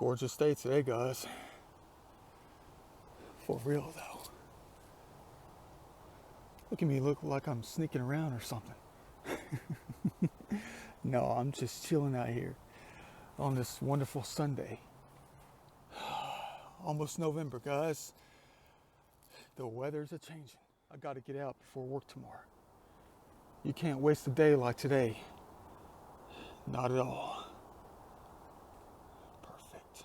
Gorgeous day today, guys. For real, though. Look at me, look like I'm sneaking around or something. No, I'm just chilling out here on this wonderful Sunday. Almost November, guys. The weather's a changing. I gotta get out before work tomorrow. You can't waste a day like today. Not at all. Perfect.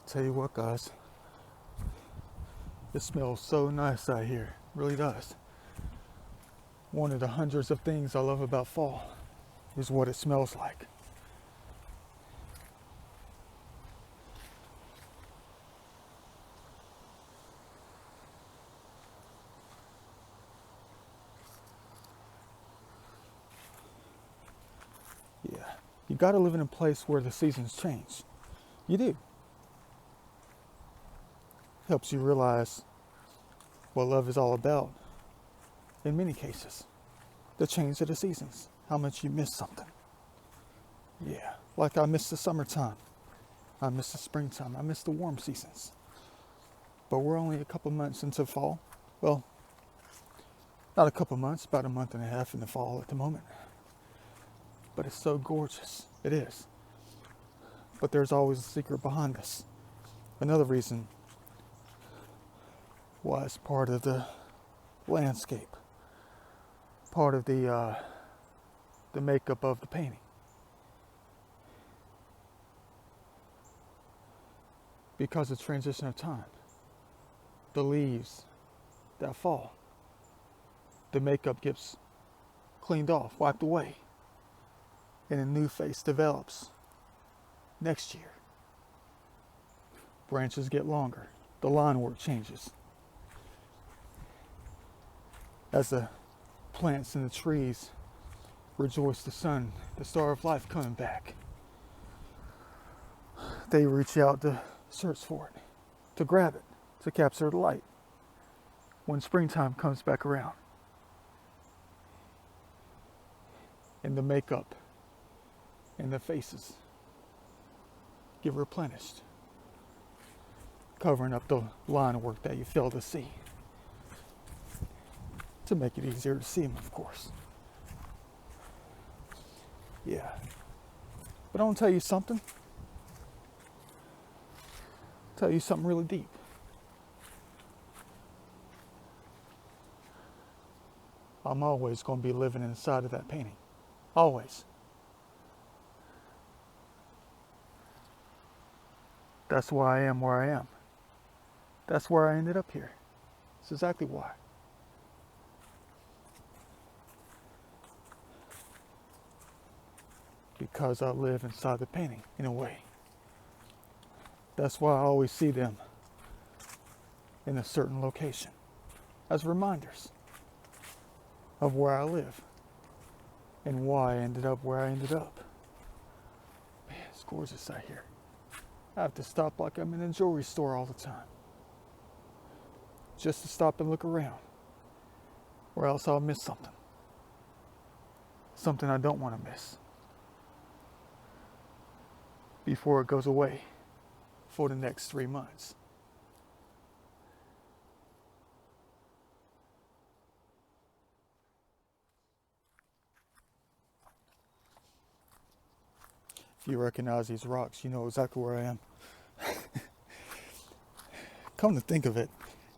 Tell you what, guys. It smells so nice out here. It really does. One of the hundreds of things I love about fall is what it smells like. Yeah, you gotta live in a place where the seasons change. You do. Helps you realize what love is all about. In many cases, the change of the seasons, how much you miss something. Yeah, like I miss the summertime, I miss the springtime, I miss the warm seasons. But we're only a couple months into fall. Well, not a couple months, about a month and a half in the fall at the moment. But it's so gorgeous, it is. But there's always a secret behind this. Another reason why it's part of the landscape, part of the makeup of the painting. Because of the transition of time, the leaves that fall, the makeup gets cleaned off, wiped away, and a new face develops next year. Branches get longer, the line work changes. As the plants and the trees rejoice the sun, the star of life coming back, they reach out to search for it, to grab it, to capture the light when springtime comes back around. And the makeup and the faces get replenished, covering up the line work that you fail to see, to make it easier to see them, of course. Yeah. But I want to tell you something. Tell you something really deep. I'm always going to be living inside of that painting. Always. That's why I am where I am. That's where I ended up here. That's exactly why. Because I live inside the painting, in a way. That's why I always see them in a certain location, as reminders of where I live and why I ended up where I ended up. Man, it's gorgeous out here. I have to stop like I'm in a jewelry store all the time, just to stop and look around, or else I'll miss something. Something I don't want to miss before it goes away for the next 3 months. If you recognize these rocks, you know exactly where I am. Come to think of it,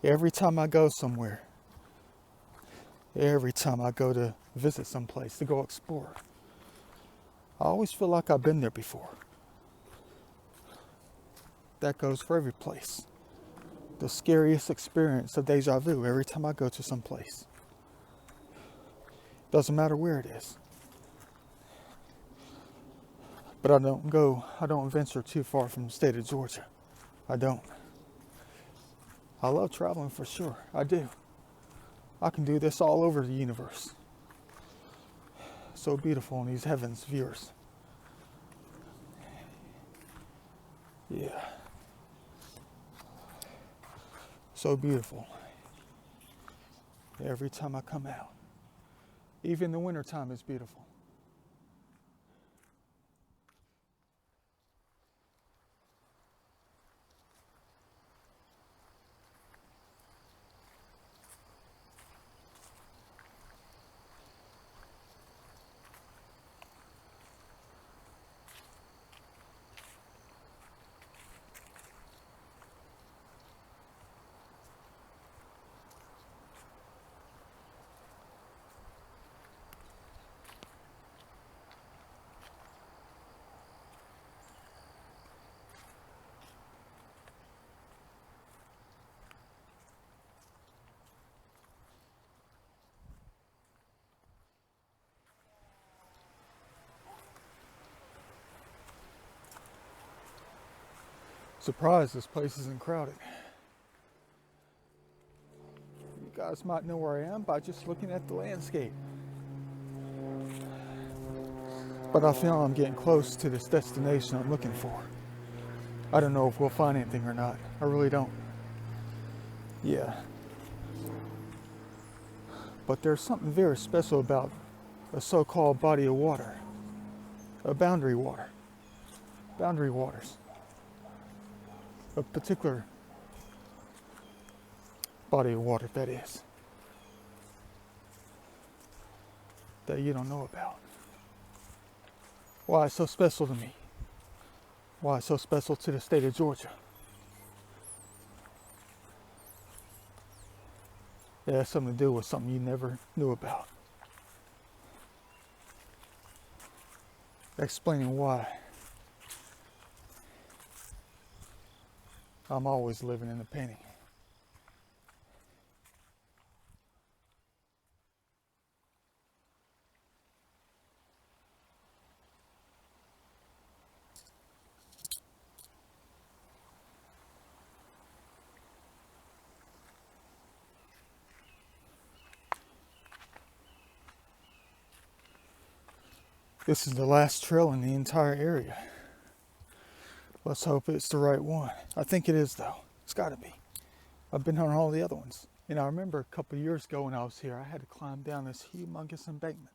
every time I go somewhere, every time I go to visit someplace, to go explore, I always feel like I've been there before. That goes for every place. The scariest experience of deja vu every time I go to some place. Doesn't matter where it is. But I don't venture too far from the state of Georgia. I don't. I love traveling for sure, I do. I can do this all over the universe. So beautiful in these heavens, viewers. Yeah. So beautiful. Every time I come out. Even the wintertime is beautiful. Surprised this place isn't crowded. You guys might know where I am by just looking at the landscape. But I feel I'm getting close to this destination I'm looking for. I don't know if we'll find anything or not. I really don't. Yeah. But there's something very special about a so-called body of water. A boundary water. Boundary waters. A particular body of water, that is. That you don't know about. Why it's so special to me. Why it's so special to the state of Georgia. It has something to do with something you never knew about. Explaining why I'm always living in the painting. This is the last trail in the entire area. Let's hope it's the right one. I think it is, though. It's got to be. I've been on all the other ones. And I remember a couple of years ago when I was here, I had to climb down this humongous embankment.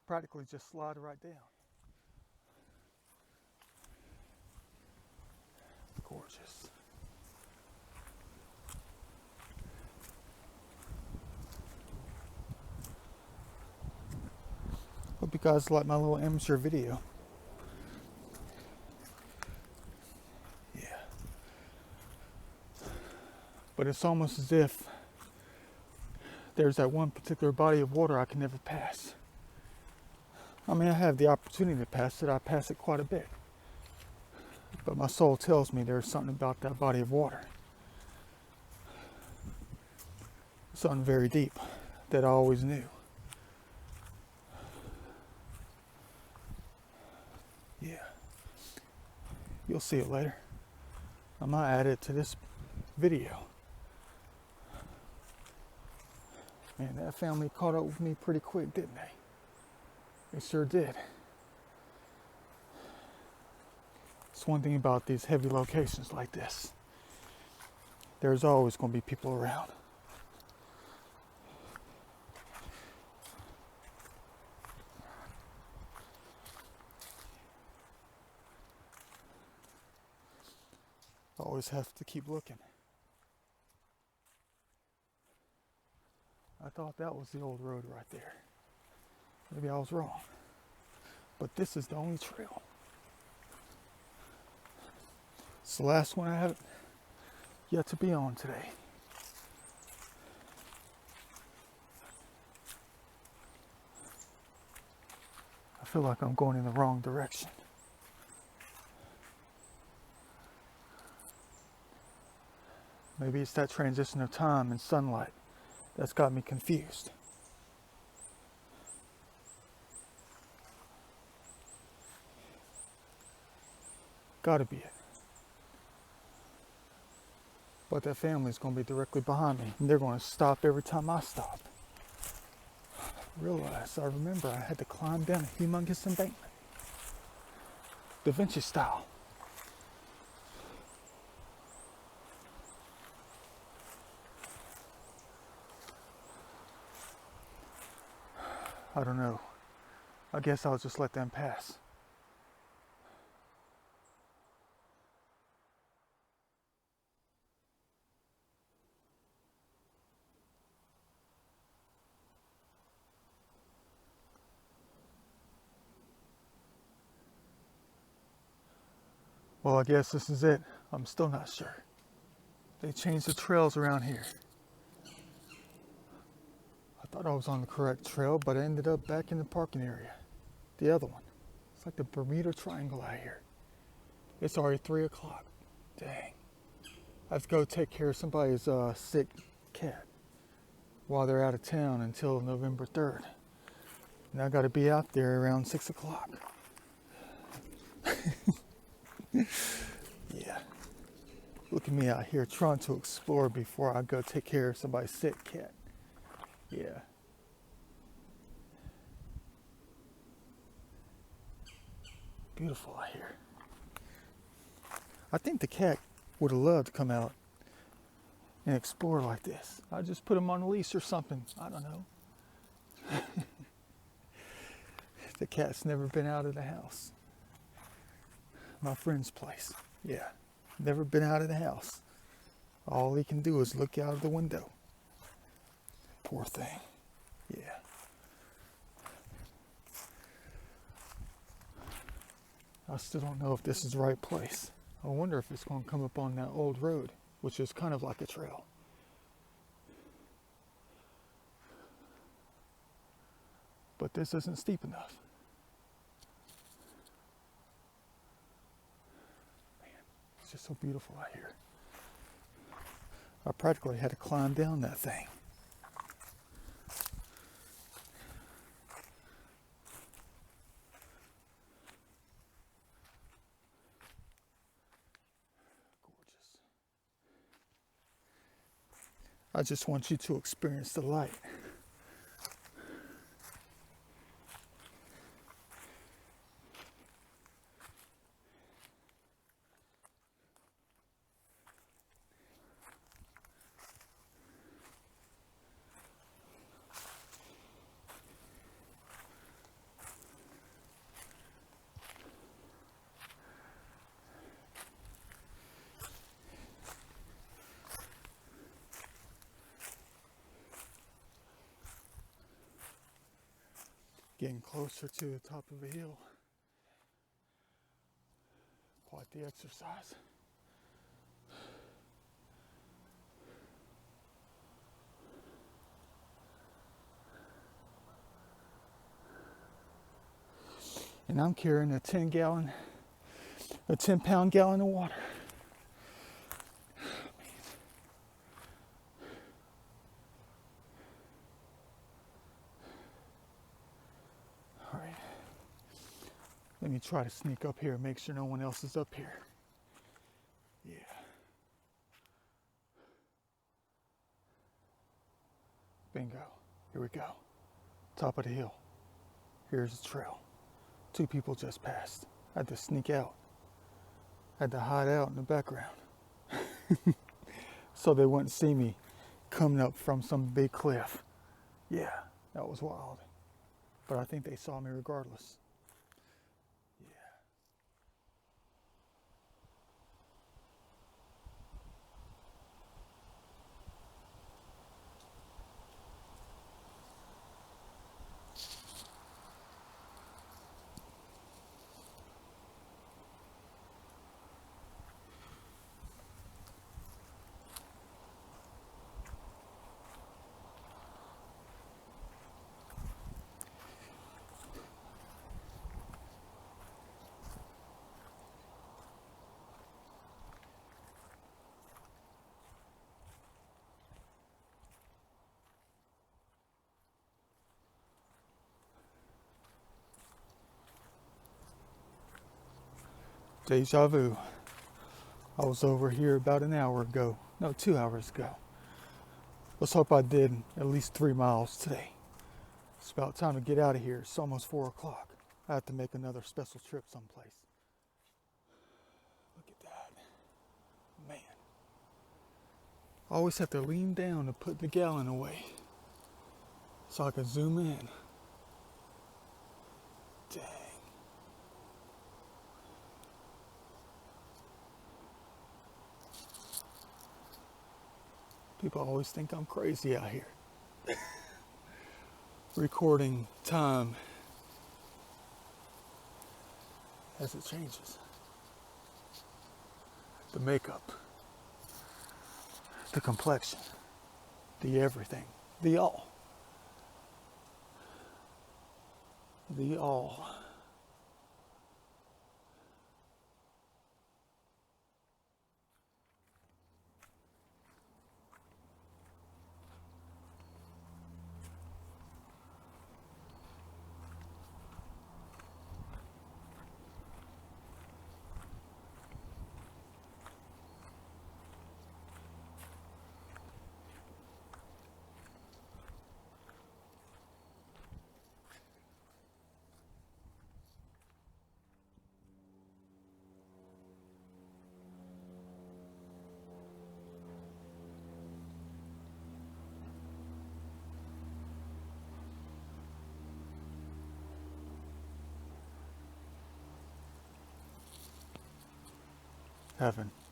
Practically just slide right down. Gorgeous. Hope you guys like my little amateur video. Yeah. But it's almost as if there's that one particular body of water I can never pass. I mean, I have the opportunity to pass it. I pass it quite a bit. But my soul tells me there's something about that body of water. Something very deep that I always knew. Yeah. You'll see it later. I might add it to this video. Man, that family caught up with me pretty quick, didn't they? They sure did. It's one thing about these heavy locations like this. There's always going to be people around. Always have to keep looking. I thought that was the old road right there. Maybe I was wrong. But this is the only trail. It's the last one I have yet to be on today. I feel like I'm going in the wrong direction. Maybe it's that transition of time and sunlight that's got me confused. Gotta be it. But that family's gonna be directly behind me, and they're gonna stop every time I stop. I remember I had to climb down a humongous embankment. Da Vinci style. I don't know. I guess I'll just let them pass. Well, I guess this is it. I'm still not sure. They changed the trails around here. I thought I was on the correct trail, but I ended up back in the parking area. The other one. It's like the Bermuda Triangle out here. It's already 3 o'clock. Dang. I have to go take care of somebody's sick cat while they're out of town until November 3rd. And I got to be out there around 6 o'clock. Yeah. Look at me out here trying to explore before I go take care of somebody's sick cat. Yeah. Beautiful out here. I think the cat would have loved to come out and explore like this. I just put him on a leash or something. I don't know. The cat's never been out of the house. My friend's place. Yeah. Never been out of the house. All he can do is look out of the window. Poor thing. Yeah. I still don't know if this is the right place. I wonder if it's going to come up on that old road, which is kind of like a trail. But this isn't steep enough. Man, it's just so beautiful out here. I practically had to climb down that thing. Gorgeous. I just want you to experience the light. Getting closer to the top of a hill. Quite the exercise. And I'm carrying a 10 pound gallon of water. All right. Let me try to sneak up here and make sure no one else is up here. Yeah. Bingo. Here we go. Top of the hill. Here's the trail. 2 people just passed. I had to sneak out. I had to hide out in the background. So they wouldn't see me coming up from some big cliff. Yeah, that was wild. But I think they saw me regardless. Yeah. Deja vu. I was over here about an hour ago. No, 2 hours ago. Let's hope I did at least 3 miles today. It's about time to get out of here. It's almost 4 o'clock. I have to make another special trip someplace. Look at that. Man. I always have to lean down to put the gallon away so I can zoom in. Dang. People always think I'm crazy out here. Recording time as it changes. The makeup, the complexion, the everything, the all. The all. Heaven.